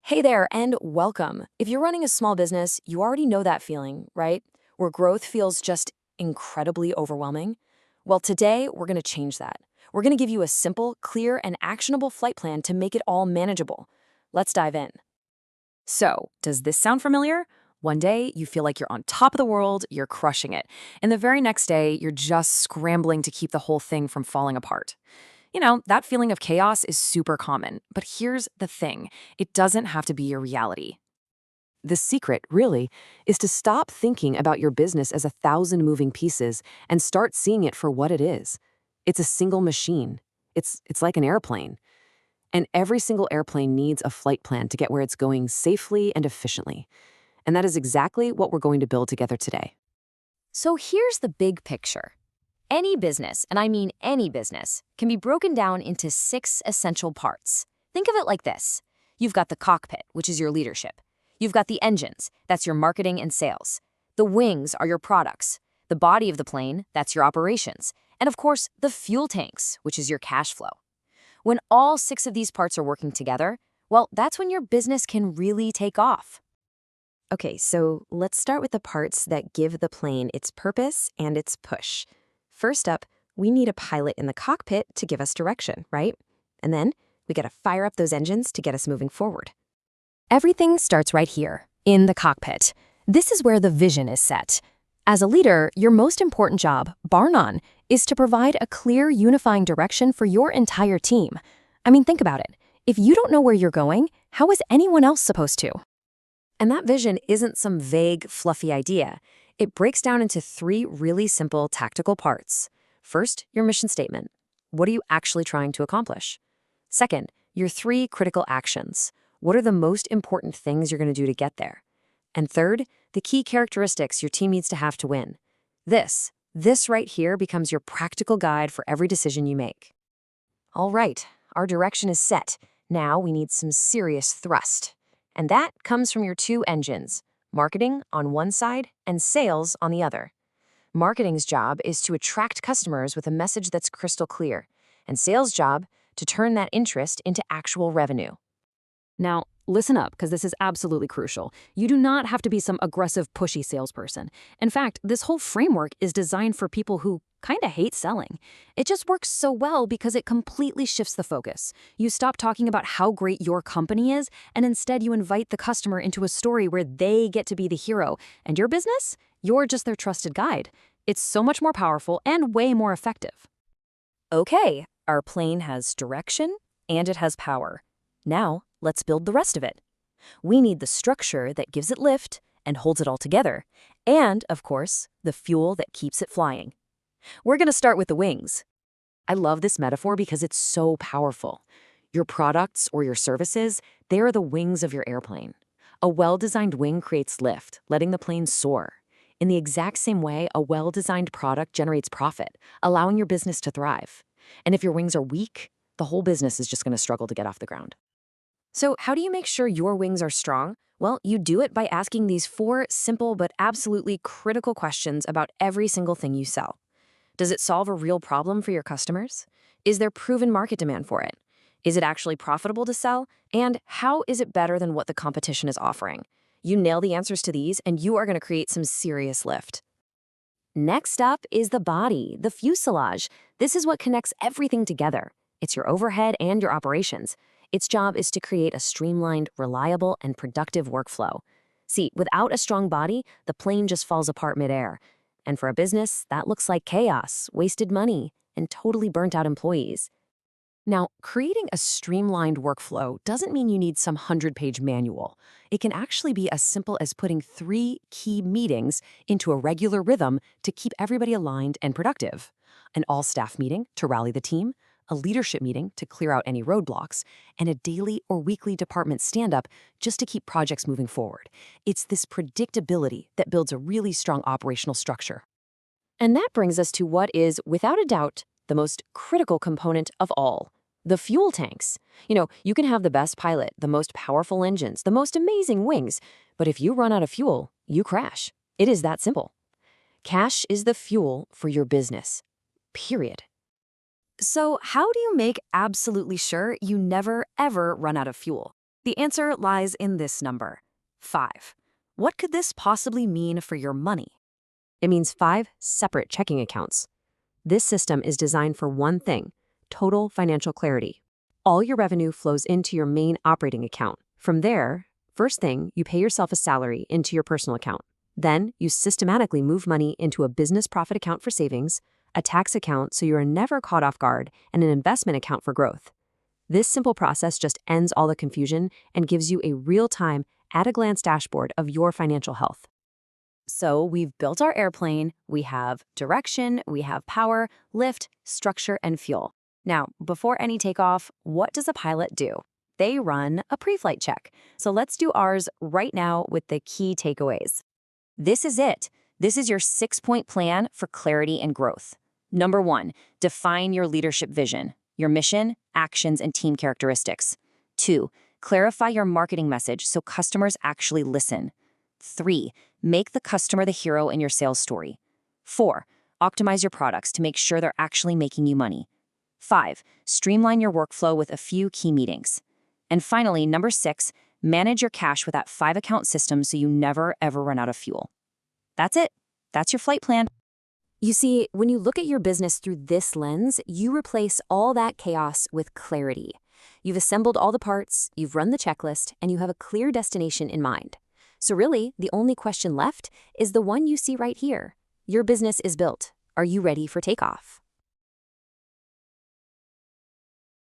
Hey there, and welcome. If you're running a small business, you already know that feeling, right? Where growth feels just incredibly overwhelming. Well, today we're going to change that. We're going to give you a simple, clear, and actionable flight plan to make it all manageable. Let's dive in. So, does this sound familiar? One day, you feel like you're on top of the world, you're crushing it. And the very next day, you're just scrambling to keep the whole thing from falling apart. That feeling of chaos is super common, but here's the thing. It doesn't have to be your reality. The secret, really, is to stop thinking about your business as 1,000 moving pieces and start seeing it for what it is. It's a single machine. It's like an airplane. And every single airplane needs a flight plan to get where it's going safely and efficiently. And that is exactly what we're going to build together today. So here's the big picture. Any business, and I mean any business, can be broken down into 6 essential parts. Think of it like this. You've got the cockpit, which is your leadership. You've got the engines, that's your marketing and sales. The wings are your products. The body of the plane, that's your operations. And of course, the fuel tanks, which is your cash flow. When all 6 of these parts are working together, well, that's when your business can really take off. Okay, so let's start with the parts that give the plane its purpose and its push. First up, we need a pilot in the cockpit to give us direction, right? And then we gotta fire up those engines to get us moving forward. Everything starts right here, in the cockpit. This is where the vision is set. As a leader, your most important job, bar none, is to provide a clear, unifying direction for your entire team. I mean, think about it. If you don't know where you're going, how is anyone else supposed to? And that vision isn't some vague, fluffy idea. It breaks down into 3 really simple tactical parts. First, your mission statement. What are you actually trying to accomplish? Second, your 3 critical actions. What are the most important things you're going to do to get there? And third, the key characteristics your team needs to have to win. This right here becomes your practical guide for every decision you make. All right, our direction is set. Now we need some serious thrust. And that comes from your 2 engines, marketing on one side and sales on the other. Marketing's job is to attract customers with a message that's crystal clear, and sales' job to turn that interest into actual revenue. Now, listen up, because this is absolutely crucial. You do not have to be some aggressive, pushy salesperson. In fact, this whole framework is designed for people who kind of hate selling. It just works so well because it completely shifts the focus. You stop talking about how great your company is, and instead you invite the customer into a story where they get to be the hero. And your business? You're just their trusted guide. It's so much more powerful and way more effective. Okay, our plane has direction and it has power. Now, let's build the rest of it. We need the structure that gives it lift and holds it all together, and, of course, the fuel that keeps it flying. We're going to start with the wings. I love this metaphor because it's so powerful. Your products or your services, they are the wings of your airplane. A well-designed wing creates lift, letting the plane soar. In the exact same way, a well-designed product generates profit, allowing your business to thrive. And if your wings are weak, the whole business is just going to struggle to get off the ground. So how do you make sure your wings are strong? Well, you do it by asking these 4 simple but absolutely critical questions about every single thing you sell. Does it solve a real problem for your customers? Is there proven market demand for it? Is it actually profitable to sell? And how is it better than what the competition is offering? You nail the answers to these, and you are going to create some serious lift. Next up is the body, the fuselage. This is what connects everything together. It's your overhead and your operations. Its job is to create a streamlined, reliable, and productive workflow. See, without a strong body, the plane just falls apart midair. And for a business, that looks like chaos, wasted money, and totally burnt-out employees. Now, creating a streamlined workflow doesn't mean you need some 100-page manual. It can actually be as simple as putting 3 key meetings into a regular rhythm to keep everybody aligned and productive. An all-staff meeting to rally the team, a leadership meeting to clear out any roadblocks, and a daily or weekly department stand-up just to keep projects moving forward. It's this predictability that builds a really strong operational structure. And that brings us to what is, without a doubt, the most critical component of all: the fuel tanks. You can have the best pilot, the most powerful engines, the most amazing wings, but if you run out of fuel, you crash. It is that simple. Cash is the fuel for your business. Period. So how do you make absolutely sure you never, ever run out of fuel? The answer lies in this number, 5. What could this possibly mean for your money? It means 5 separate checking accounts. This system is designed for one thing: total financial clarity. All your revenue flows into your main operating account. From there, first thing, you pay yourself a salary into your personal account. Then, you systematically move money into a business profit account for savings, a tax account so you are never caught off guard, and an investment account for growth. This simple process just ends all the confusion and gives you a real-time, at-a-glance dashboard of your financial health. So we've built our airplane, we have direction, we have power, lift, structure, and fuel. Now, before any takeoff, what does a pilot do? They run a pre-flight check. So let's do ours right now with the key takeaways. This is it. This is your 6-point plan for clarity and growth. Number 1, define your leadership vision, your mission, actions, and team characteristics. 2, clarify your marketing message so customers actually listen. 3, make the customer the hero in your sales story. 4, optimize your products to make sure they're actually making you money. 5, streamline your workflow with a few key meetings. And finally, number 6, manage your cash with that 5-account system so you never, ever run out of fuel. That's it. That's your flight plan. You see, when you look at your business through this lens, you replace all that chaos with clarity. You've assembled all the parts, you've run the checklist, and you have a clear destination in mind. So really, the only question left is the one you see right here. Your business is built. Are you ready for takeoff?